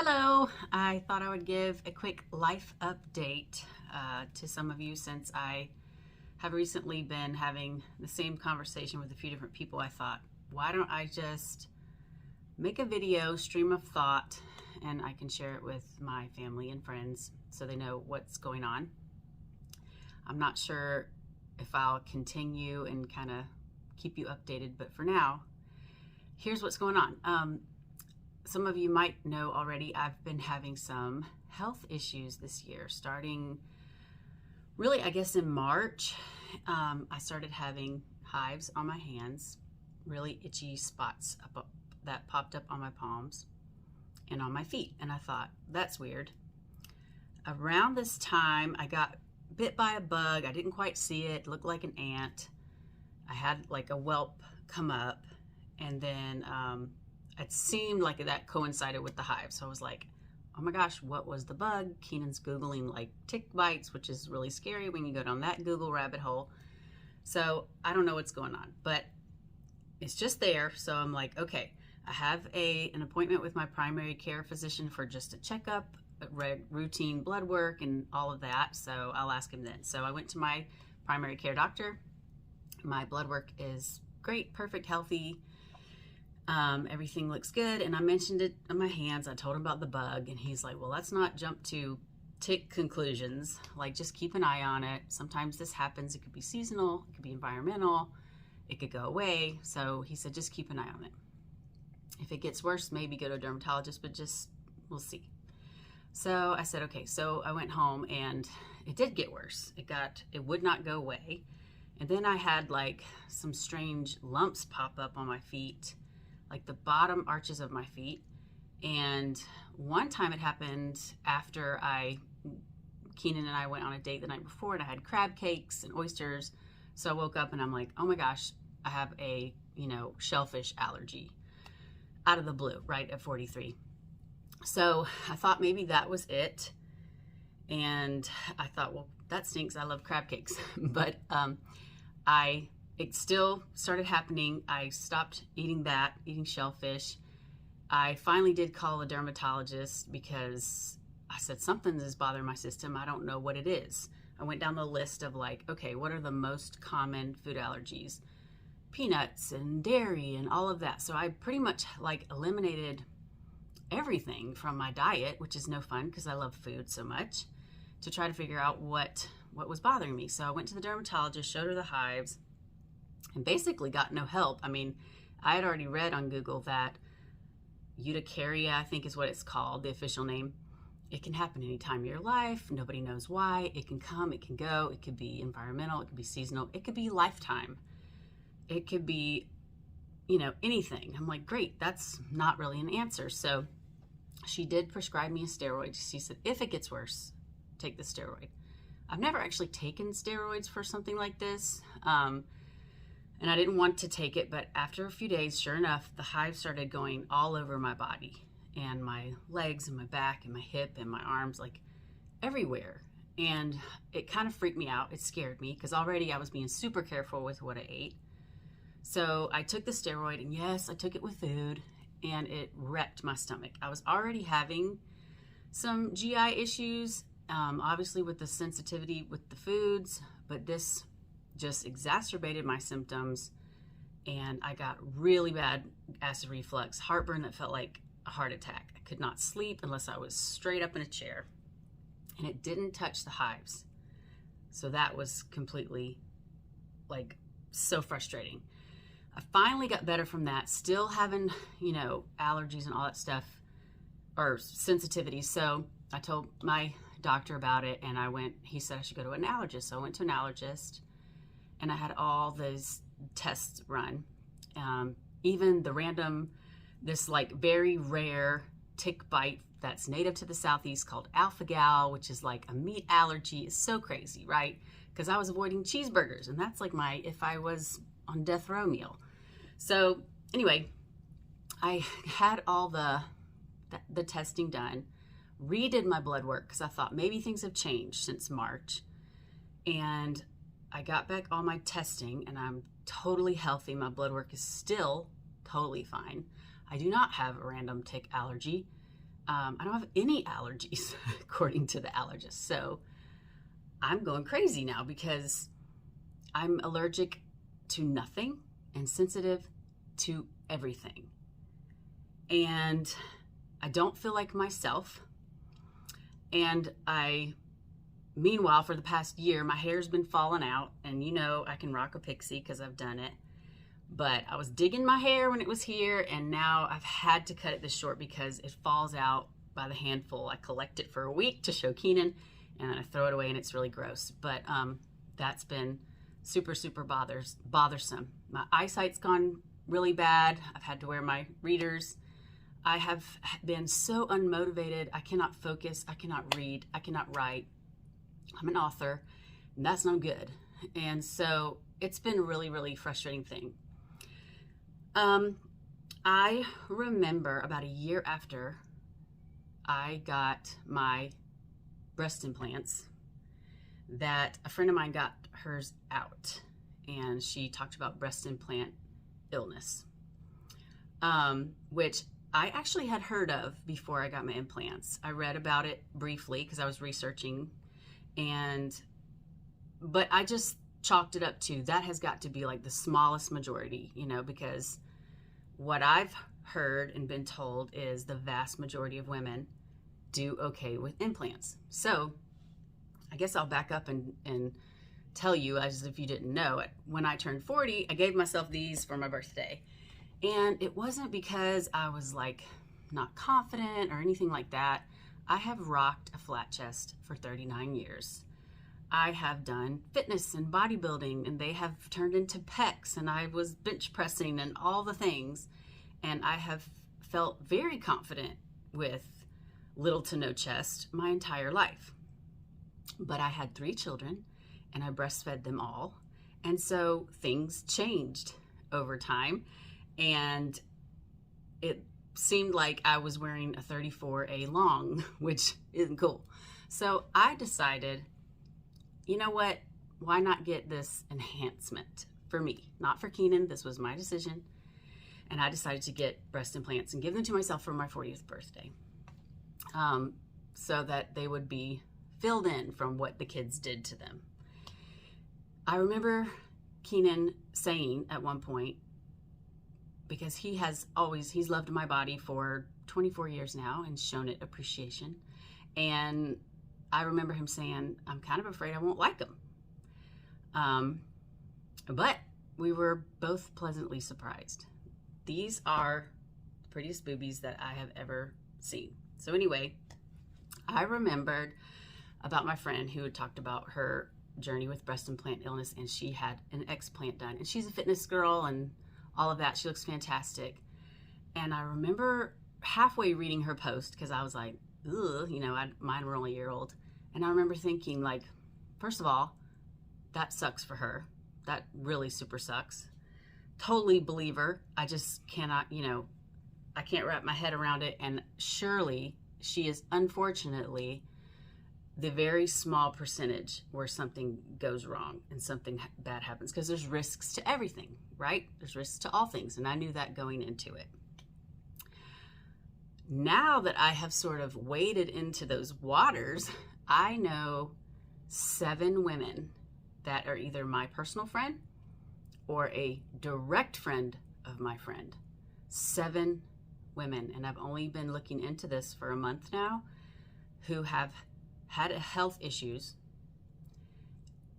Hello, I thought I would give a quick life update to some of you since I have recently been having the same conversation with a few different people. I thought, why don't I just make a video, stream of thought, and I can share it with my family and friends so they know what's going on. I'm not sure if I'll continue and kind of keep you updated, but for now, here's what's going on. Some of you might know already I've been having some health issues this year, starting really, I guess, in March. I started having hives on my hands, really itchy spots that popped up on my palms and on my feet. And I thought, that's weird. Around this time, I got bit by a bug. I didn't quite see it. It looked like an ant. I had like a whelp come up, and then it seemed like that coincided with the hive. So I was like, oh my gosh, what was the bug? Keenan's Googling like tick bites, which is really scary when you go down that Google rabbit hole. So I don't know what's going on, but it's just there. So I'm like, okay, I have an appointment with my primary care physician for just a checkup, routine blood work and all of that. So I'll ask him then. So I went to my primary care doctor. My blood work is great, perfect, healthy. Everything looks good, and I mentioned it on my hands. I told him about the bug, and he's like, well, let's not jump to tick conclusions. Like, just keep an eye on it. Sometimes this happens. It could be seasonal, it could be environmental, it could go away. So he said, just keep an eye on it. If it gets worse, maybe go to a dermatologist, but just, we'll see. So I said, okay. So I went home, and it did get worse. It would not go away. And then I had like some strange lumps pop up on my feet, like the bottom arches of my feet. And one time it happened after Keenan and I went on a date the night before, and I had crab cakes and oysters. So I woke up and I'm like, oh my gosh, I have a, shellfish allergy out of the blue, right at 43. So I thought maybe that was it. And I thought, well, that stinks. I love crab cakes. But it still started happening. I stopped eating shellfish. I finally did call a dermatologist because I said, something is bothering my system. I don't know what it is. I went down the list of like, okay, what are the most common food allergies? Peanuts and dairy and all of that. So I pretty much like eliminated everything from my diet, which is no fun because I love food so much, to try to figure out what was bothering me. So I went to the dermatologist, showed her the hives, and basically got no help. I mean, I had already read on Google that urticaria, I think is what it's called, the official name. It can happen any time of your life. Nobody knows why. It can come, it can go. It could be environmental, it could be seasonal, it could be lifetime. It could be, anything. I'm like, great, that's not really an answer. So she did prescribe me a steroid. She said, if it gets worse, take the steroid. I've never actually taken steroids for something like this. And I didn't want to take it, but after a few days, sure enough, the hives started going all over my body and my legs and my back and my hip and my arms, like everywhere. And it kind of freaked me out. It scared me because already I was being super careful with what I ate. So I took the steroid, and yes, I took it with food, and it wrecked my stomach. I was already having some GI issues, obviously with the sensitivity with the foods, but this just exacerbated my symptoms, and I got really bad acid reflux, heartburn that felt like a heart attack. I could not sleep unless I was straight up in a chair, and it didn't touch the hives. So that was completely like so frustrating. I finally got better from that, still having, allergies and all that stuff, or sensitivity. So I told my doctor about it, and he said I should go to an allergist. So I went to an allergist, and I had all those tests run. Even this like very rare tick bite that's native to the Southeast called alpha-gal, which is like a meat allergy. Is so crazy, right? Because I was avoiding cheeseburgers, and that's like if I was on death row meal. So anyway, I had all the testing done, redid my blood work because I thought maybe things have changed since March, and I got back all my testing, and I'm totally healthy. My blood work is still totally fine. I do not have a random tick allergy. I don't have any allergies, according to the allergist. So I'm going crazy now because I'm allergic to nothing and sensitive to everything. And I don't feel like myself. And meanwhile, for the past year, my hair's been falling out. And you know, I can rock a pixie because I've done it. But I was digging my hair when it was here, and now I've had to cut it this short because it falls out by the handful. I collect it for a week to show Keenan, and then I throw it away, and it's really gross. But that's been super, super bothersome. My eyesight's gone really bad. I've had to wear my readers. I have been so unmotivated. I cannot focus. I cannot read. I cannot write. I'm an author, and that's no good. And so it's been a really, really frustrating thing. I remember about a year after I got my breast implants that a friend of mine got hers out, and she talked about breast implant illness, which I actually had heard of before I got my implants. I read about it briefly because I was researching, but I just chalked it up to that has got to be like the smallest majority, because what I've heard and been told is the vast majority of women do okay with implants. So I guess I'll back up and tell you, as if you didn't know it, when I turned 40, I gave myself these for my birthday. And it wasn't because I was like not confident or anything like that. I have rocked a flat chest for 39 years. I have done fitness and bodybuilding, and they have turned into pecs, and I was bench pressing and all the things. And I have felt very confident with little to no chest my entire life. But I had 3 children, and I breastfed them all. And so things changed over time, and it seemed like I was wearing a 34A long, which isn't cool. So I decided, you know what? Why not get this enhancement for me? Not for Keenan. This was my decision. And I decided to get breast implants and give them to myself for my 40th birthday, so that they would be filled in from what the kids did to them. I remember Keenan saying at one point, because he's loved my body for 24 years now and shown it appreciation. And I remember him saying, I'm kind of afraid I won't like them. But we were both pleasantly surprised. These are the prettiest boobies that I have ever seen. So anyway, I remembered about my friend who had talked about her journey with breast implant illness, and she had an explant done. And she's a fitness girl and all of that. She looks fantastic. And I remember halfway reading her post, because I was like, ugh, mine were only a year old. And I remember thinking, like, first of all, that sucks for her. That really super sucks. Totally believe her. I just cannot, I can't wrap my head around it. And surely she is, unfortunately, the very small percentage where something goes wrong and something bad happens, because there's risks to everything, right? There's risks to all things. And I knew that going into it. Now that I have sort of waded into those waters, I know 7 women that are either my personal friend or a direct friend of my friend. 7 women, and I've only been looking into this for a month now, who have had health issues,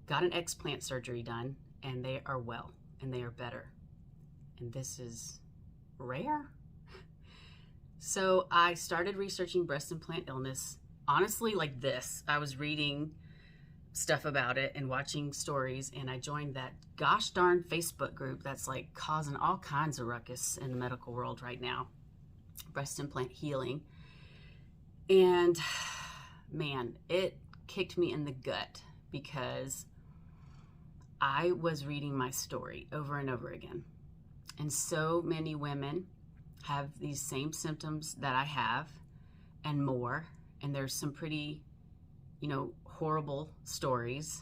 got an explant surgery done, and they are well, and they are better. And this is rare. So I started researching breast implant illness, honestly, like this. I was reading stuff about it and watching stories, and I joined that gosh darn Facebook group that's like causing all kinds of ruckus in the medical world right now, breast implant healing. And man, it kicked me in the gut, because I was reading my story over and over again, and so many women have these same symptoms that I have and more, and there's some pretty horrible stories.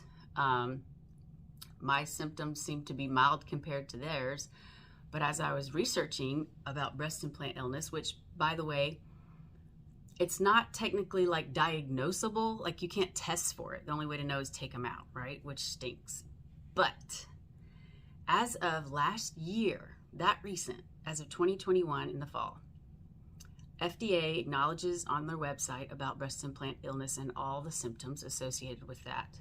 My symptoms seem to be mild compared to theirs, but as I was researching about breast implant illness, which, by the way, it's not technically like diagnosable. Like you can't test for it. The only way to know is take them out, right? Which stinks. But as of last year, that recent, as of 2021 in the fall, FDA acknowledges on their website about breast implant illness and all the symptoms associated with that.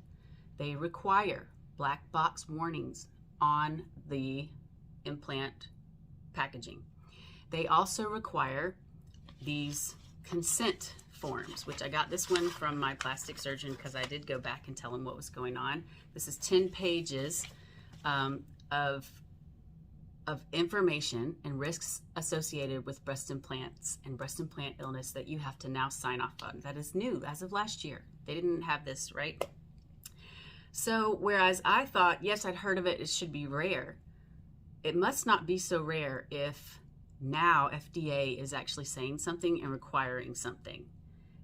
They require black box warnings on the implant packaging. They also require these consent forms, which I got this one from my plastic surgeon because I did go back and tell him what was going on. This is 10 pages of information and risks associated with breast implants and breast implant illness that you have to now sign off on. That is new as of last year. They didn't have this, right? So whereas I thought, yes, I'd heard of it, it should be rare. It must not be so rare if now FDA is actually saying something and requiring something.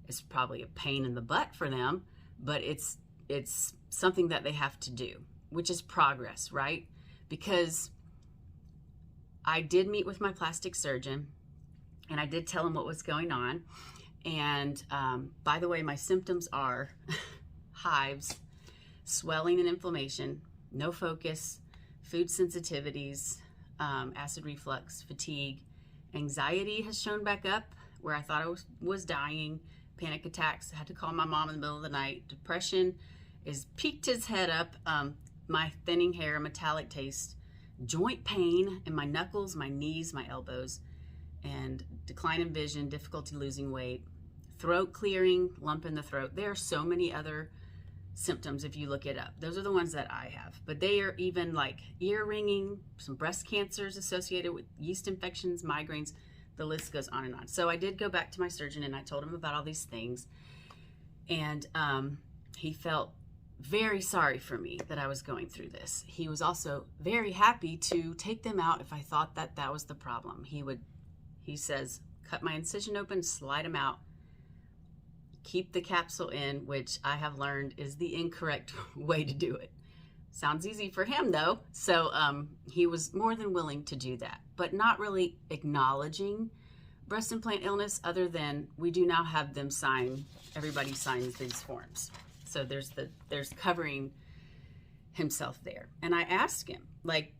It's probably a pain in the butt for them, but it's something that they have to do, which is progress, right? Because I did meet with my plastic surgeon and I did tell him what was going on. And by the way, my symptoms are hives, swelling and inflammation, no focus, food sensitivities, acid reflux, fatigue, anxiety has shown back up where I thought I was dying, panic attacks, I had to call my mom in the middle of the night, depression is peaked its head up, my thinning hair, metallic taste, joint pain in my knuckles, my knees, my elbows, and decline in vision, difficulty losing weight, throat clearing, lump in the throat. There are so many other symptoms if you look it up. Those are the ones that I have, but they are even like ear ringing, some breast cancers associated with yeast infections, migraines, the list goes on and on. So I did go back to my surgeon and I told him about all these things, and he felt very sorry for me that I was going through this. He was also very happy to take them out if I thought that that was the problem. He says, cut my incision open, slide them out, keep the capsule in, which I have learned is the incorrect way to do it. Sounds easy for him though. So he was more than willing to do that, but not really acknowledging breast implant illness other than we do now have them sign, everybody signs these forms. So there's covering himself there. And I asked him, like,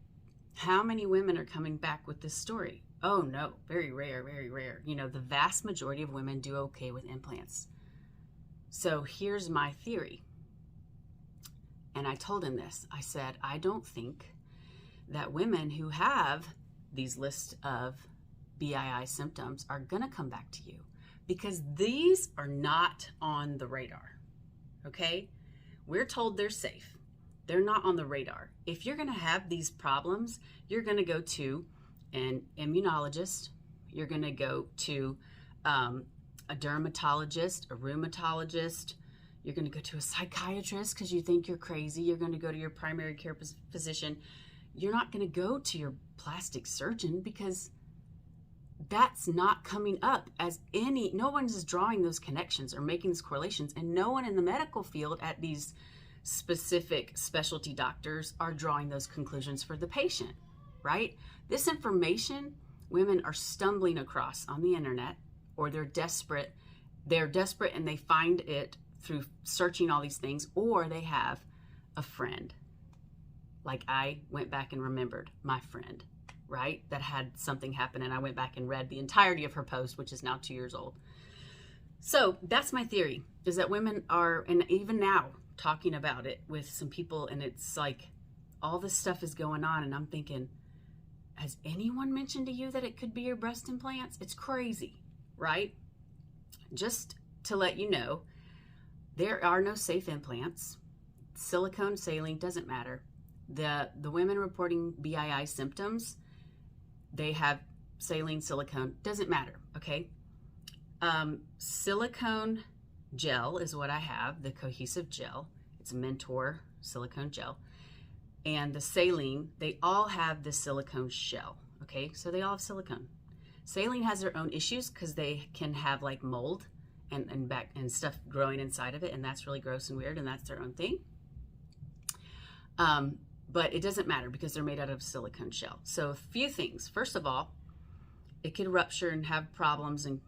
how many women are coming back with this story? Oh no, very rare, very rare. You know, the vast majority of women do okay with implants. So here's my theory. And I told him this. I said, I don't think that women who have these lists of BII symptoms are going to come back to you because these are not on the radar. Okay? We're told they're safe. They're not on the radar. If you're going to have these problems, you're going to go to an immunologist. You're going to go to a dermatologist, a rheumatologist. You're going to go to a psychiatrist because you think you're crazy. You're going to go to your primary care physician. You're not going to go to your plastic surgeon because that's not coming up as no one is drawing those connections or making these correlations, and no one in the medical field at these specific specialty doctors are drawing those conclusions for the patient, right? This information women are stumbling across on the internet, or they're desperate and they find it through searching all these things, or they have a friend. Like I went back and remembered my friend, right? That had something happen, and I went back and read the entirety of her post, which is now 2 years old. So that's my theory, is that women are, and even now, talking about it with some people, and it's like all this stuff is going on, and I'm thinking, has anyone mentioned to you that it could be your breast implants? It's crazy, right? Just to let you know, there are no safe implants. Silicone, saline, doesn't matter. The women reporting BII symptoms, they have saline, silicone, doesn't matter, okay? Silicone gel is what I have, the cohesive gel. It's a Mentor silicone gel. And the saline, they all have the silicone shell, okay? So they all have silicone. Saline has their own issues because they can have like mold and stuff growing inside of it, and that's really gross and weird, and that's their own thing. But it doesn't matter because they're made out of silicone shell. So a few things. First of all, it could rupture and have problems and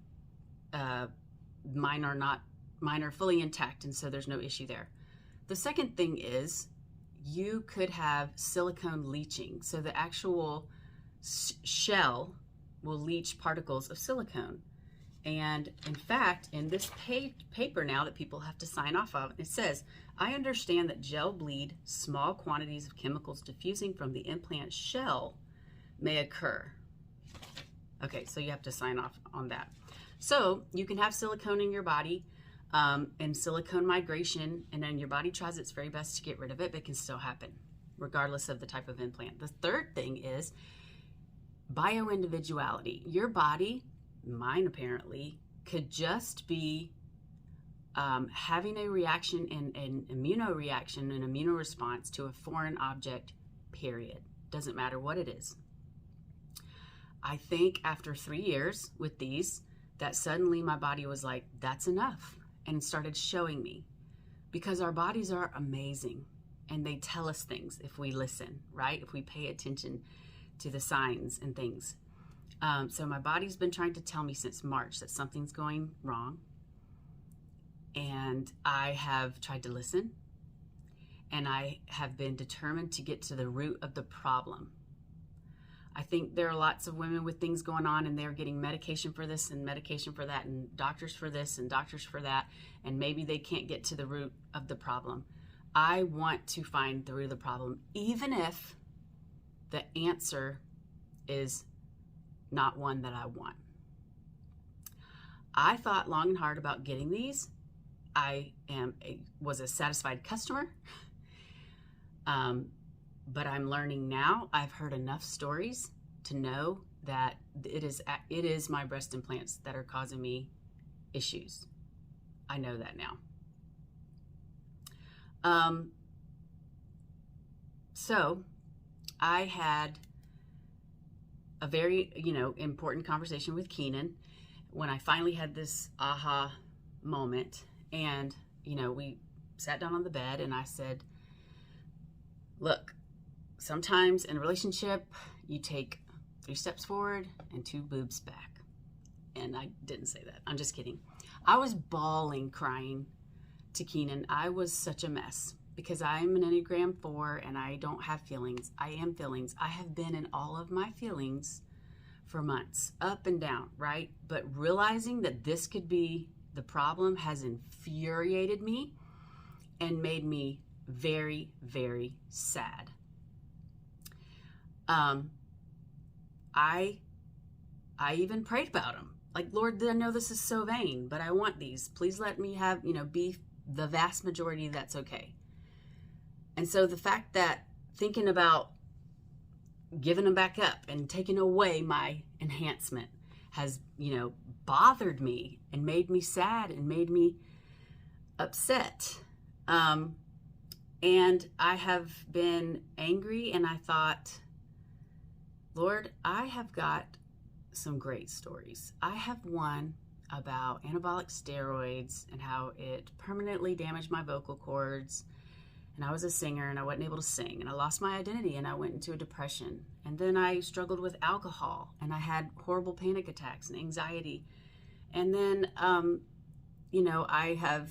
Mine are fully intact, and so there's no issue there. The second thing is you could have silicone leaching. So the actual shell will leach particles of silicone. And in fact, in this paper now that people have to sign off of, it says, I understand that gel bleed, small quantities of chemicals diffusing from the implant shell may occur. Okay, so you have to sign off on that. So you can have silicone in your body and silicone migration, and then your body tries its very best to get rid of it, but it can still happen regardless of the type of implant. The third thing is bioindividuality. Your body, mine apparently, could just be having a reaction, an immunoreaction, an immunoresponse to a foreign object, period. Doesn't matter what it is. I think after 3 years with these, that suddenly my body was like, that's enough, and started showing me. Because our bodies are amazing, and they tell us things if we listen, right? If we pay attention to the signs and things. So my body's been trying to tell me since March that something's going wrong, and I have tried to listen, and I have been determined to get to the root of the problem. I think there are lots of women with things going on, and they're getting medication for this and medication for that, and doctors for this and doctors for that, and maybe they can't get to the root of the problem. I want to find the root of the problem, even if the answer is not one that I want. I thought long and hard about getting these. I was a satisfied customer, but I'm learning now. I've heard enough stories to know that it is my breast implants that are causing me issues. I know that now. So I had a very, important conversation with Keenan when I finally had this aha moment. And, we sat down on the bed and I said, look, sometimes in a relationship, you take 3 steps forward and 2 boobs back. And I didn't say that. I'm just kidding. I was bawling, crying to Keenan. I was such a mess because I'm an Enneagram 4 and I don't have feelings. I am feelings. I have been in all of my feelings for months, up and down, right? But realizing that this could be the problem has infuriated me and made me very, very sad. I even prayed about them. Like, Lord, I know this is so vain, but I want these. Please let me have, be the vast majority that's okay. And so the fact that thinking about giving them back up and taking away my enhancement has, bothered me and made me sad and made me upset. And I have been angry, and I thought, Lord, I have got some great stories. I have one about anabolic steroids and how it permanently damaged my vocal cords. And I was a singer and I wasn't able to sing, and I lost my identity and I went into a depression. And then I struggled with alcohol and I had horrible panic attacks and anxiety. And then, I have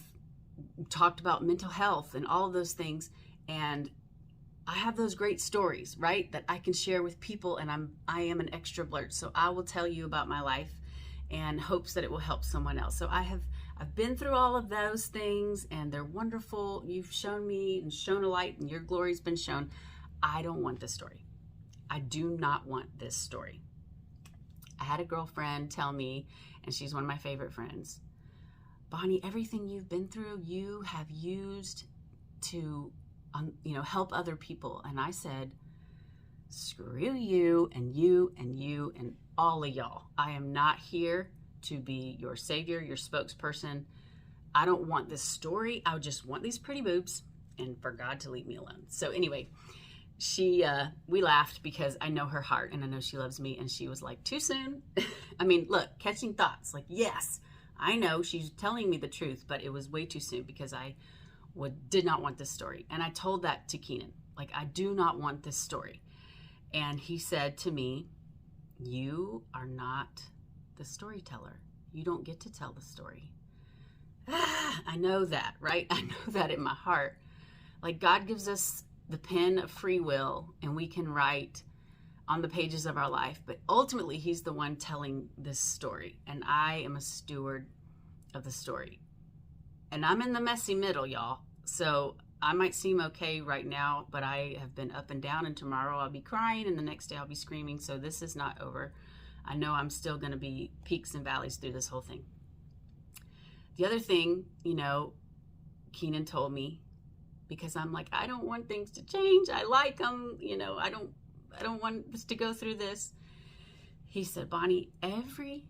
talked about mental health and all of those things. And I have those great stories, right, that I can share with people, and I am an extrovert. So I will tell you about my life and hopes that it will help someone else. So I've been through all of those things, and they're wonderful. You've shown me and shown a light, and your glory's been shown. I don't want this story. I do not want this story. I had a girlfriend tell me, and she's one of my favorite friends, Bonnie, everything you've been through, you have used to, help other people. And I said, screw you and you and you and all of y'all. I am not here to be your savior, your spokesperson. I don't want this story. I just want these pretty boobs and for God to leave me alone. So anyway, we laughed because I know her heart and I know she loves me. And she was like, too soon. I mean, look, catching thoughts like, yes, I know she's telling me the truth, but it was way too soon because I did not want this story. And I told that to Keenan, like, I do not want this story. And he said to me, you are not the storyteller. You don't get to tell the story. I know that, right? I know that in my heart. Like, God gives us the pen of free will, and we can write on the pages of our life, but ultimately he's the one telling this story, and I am a steward of the story. And I'm in the messy middle, y'all. So I might seem okay right now, but I have been up and down, and tomorrow I'll be crying, and the next day I'll be screaming. So this is not over. I know I'm still going to be peaks and valleys through this whole thing. The other thing, Keenan told me, because I'm like, I don't want things to change. I like them, I don't want us to go through this. He said, Bonnie, every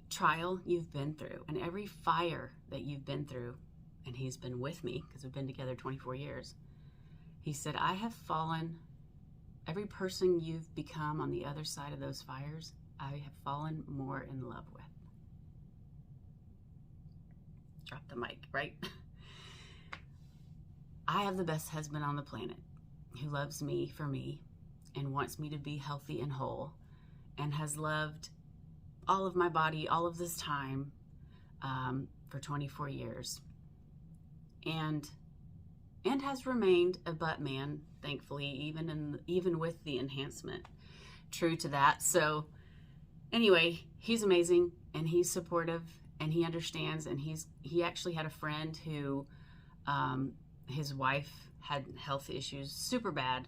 trial you've been through and every fire that you've been through, and he's been with me because we've been together 24 years. He said, I have fallen, every person you've become on the other side of those fires, I have fallen more in love with. Drop the mic, right? I have the best husband on the planet who loves me for me and wants me to be healthy and whole, and has loved all of my body all of this time for 24 years, and has remained a butt man, thankfully, even with the enhancement. True to that. So anyway, he's amazing, and he's supportive, and he understands, and he actually had a friend who his wife had health issues super bad,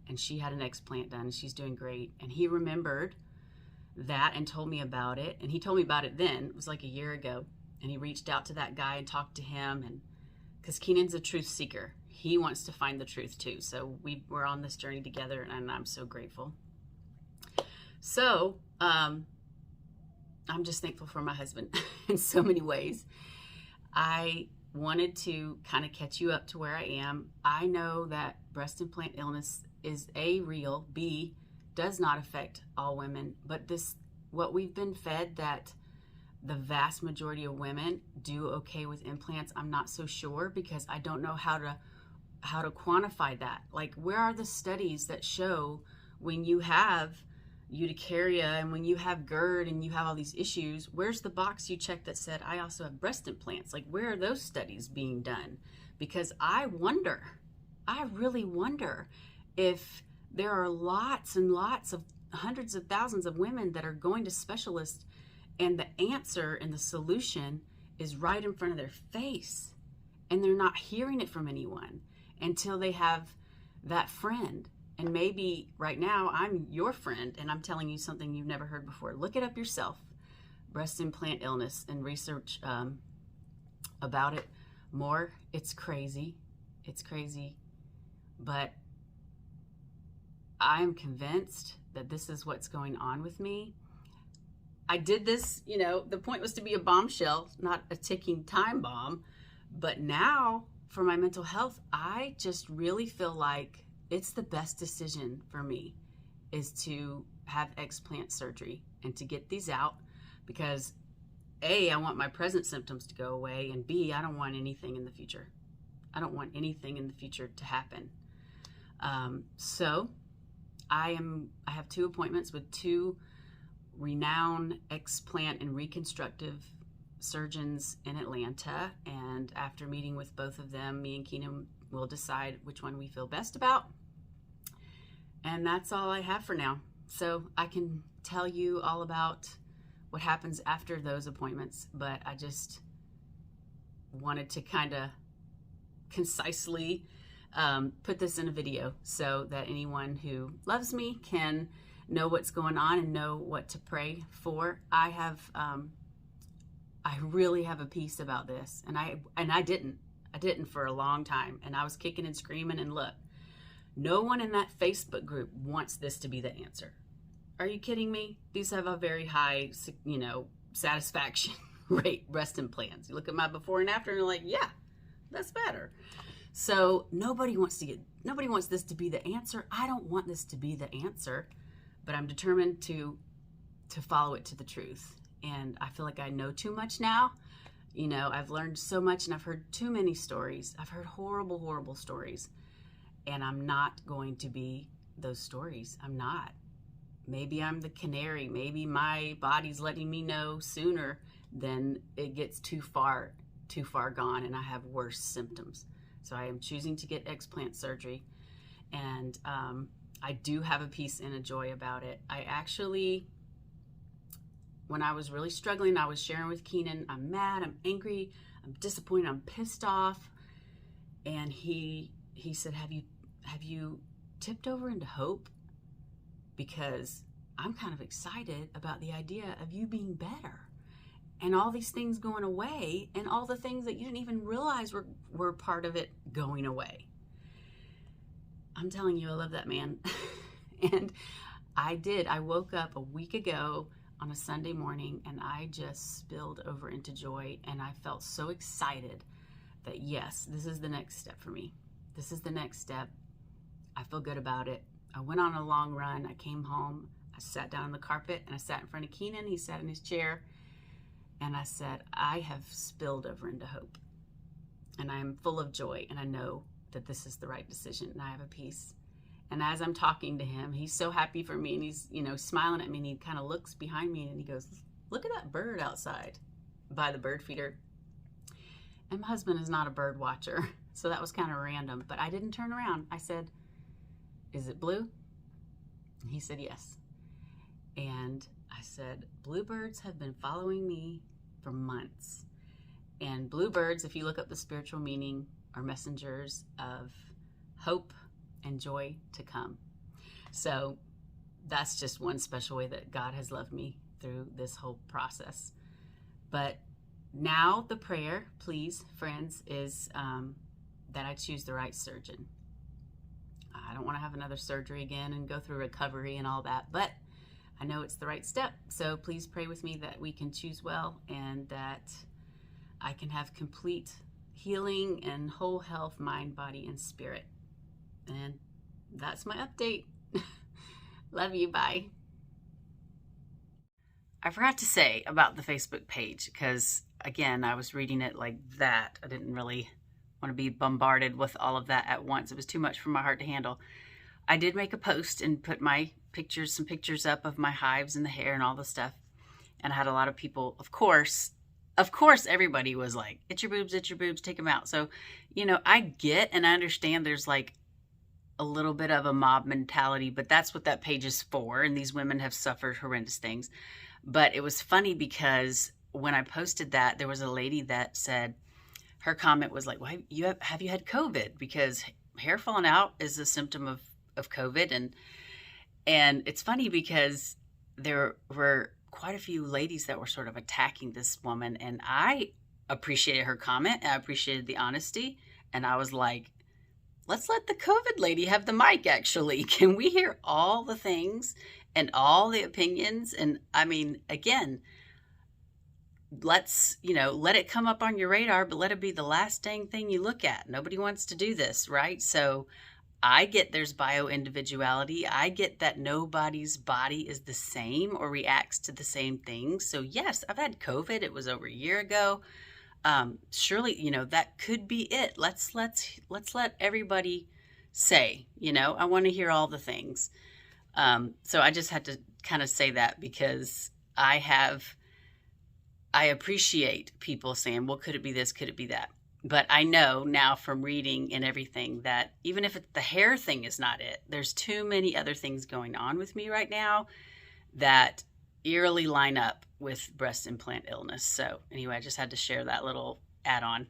and she had an explant done, and she's doing great. And he remembered that and told me about it. And he told me about it then. It was like a year ago. And he reached out to that guy and talked to him. And because Keenan's a truth seeker, he wants to find the truth too. So we're on this journey together, and I'm so grateful. So I'm just thankful for my husband in so many ways. I wanted to kind of catch you up to where I am. I know that breast implant illness is A, real, B, does not affect all women, but what we've been fed, that the vast majority of women do okay with implants, I'm not so sure, because I don't know how to quantify that. Like, where are the studies that show when you have urticaria and when you have GERD and you have all these issues, where's the box you checked that said, I also have breast implants? Like, where are those studies being done? Because I really wonder if there are lots and lots of hundreds of thousands of women that are going to specialists, and the answer and the solution is right in front of their face, and they're not hearing it from anyone until they have that friend. And maybe right now I'm your friend and I'm telling you something you've never heard before. Look it up yourself, breast implant illness, and research about it more. It's crazy. It's crazy. But I am convinced that this is what's going on with me. I did this, the point was to be a bombshell, not a ticking time bomb. But now for my mental health, I just really feel like it's the best decision for me is to have explant surgery and to get these out, because A, I want my present symptoms to go away, and B, I don't want anything in the future. I don't want anything in the future to happen. So I have 2 appointments with 2 renowned explant and reconstructive surgeons in Atlanta, and after meeting with both of them, me and Keenan will decide which one we feel best about. And that's all I have for now. So I can tell you all about what happens after those appointments, but I just wanted to kind of concisely put this in a video so that anyone who loves me can know what's going on and know what to pray for. I really have a peace about this, and I didn't for a long time, and I was kicking and screaming. And look, no one in that Facebook group wants this to be the answer. Are you kidding me? These have a very high, satisfaction rate, breast implants. You look at my before and after, and you're like, yeah, that's better. So nobody wants this to be the answer. I don't want this to be the answer, but I'm determined to follow it to the truth. And I feel like I know too much now. I've learned so much, and I've heard too many stories. I've heard horrible, horrible stories. And I'm not going to be those stories. I'm not. Maybe I'm the canary. Maybe my body's letting me know sooner than it gets too far too far gone and I have worse symptoms. So I am choosing to get explant surgery, and I do have a peace and a joy about it. I actually, when I was really struggling, I was sharing with Keenan, I'm mad, I'm angry, I'm disappointed, I'm pissed off. And he said, have you tipped over into hope? Because I'm kind of excited about the idea of you being better and all these things going away and all the things that you didn't even realize were part of it going away. I'm telling you, I love that man. And I did. I woke up a week ago on a Sunday morning and I just spilled over into joy, and I felt so excited that yes, this is the next step for me. This is the next step. I feel good about it. I went on a long run. I came home. I sat down on the carpet and I sat in front of Keenan. He sat in his chair and I said, I have spilled over into hope, and I am full of joy, and I know that this is the right decision, and I have a peace. And as I'm talking to him, he's so happy for me, and he's, smiling at me, and he kind of looks behind me and he goes, look at that bird outside by the bird feeder. And my husband is not a bird watcher, so that was kind of random, but I didn't turn around. I said, is it blue? And he said, yes. And I said, bluebirds have been following me for months. And bluebirds, if you look up the spiritual meaning, are messengers of hope and joy to come. So that's just one special way that God has loved me through this whole process. But now the prayer, please, friends, is that I choose the right surgeon. I don't want to have another surgery again and go through recovery and all that, but I know it's the right step. So please pray with me that we can choose well and that I can have complete healing and whole health, mind, body, and spirit. And that's my update. Love you. Bye. I forgot to say about the Facebook page because, again, I was reading it like that. I didn't really want to be bombarded with all of that at once. It was too much for my heart to handle. I did make a post and put some pictures up of my hives and the hair and all the stuff. And I had a lot of people, of course, everybody was like, it's your boobs, take them out. So, I get and I understand there's like a little bit of a mob mentality, but that's what that page is for. And these women have suffered horrendous things. But it was funny because when I posted that, there was a lady that said, her comment was like, well, have you had COVID? Because hair falling out is a symptom of COVID. And it's funny because there were quite a few ladies that were sort of attacking this woman, and I appreciated her comment, and I appreciated the honesty, and I was like, let's let the COVID lady have the mic, actually. Can we hear all the things and all the opinions? And I mean, again, let's, let it come up on your radar, but let it be the last dang thing you look at. Nobody wants to do this, right? So I get there's bio-individuality. I get that nobody's body is the same or reacts to the same things. So yes, I've had COVID. It was over a year ago. Surely, that could be it. Let's let everybody say, I want to hear all the things. So I just had to kind of say that because I appreciate people saying, well, could it be this? Could it be that? But I know now from reading and everything that even if the hair thing is not it, there's too many other things going on with me right now that eerily line up with breast implant illness. So anyway, I just had to share that little add-on.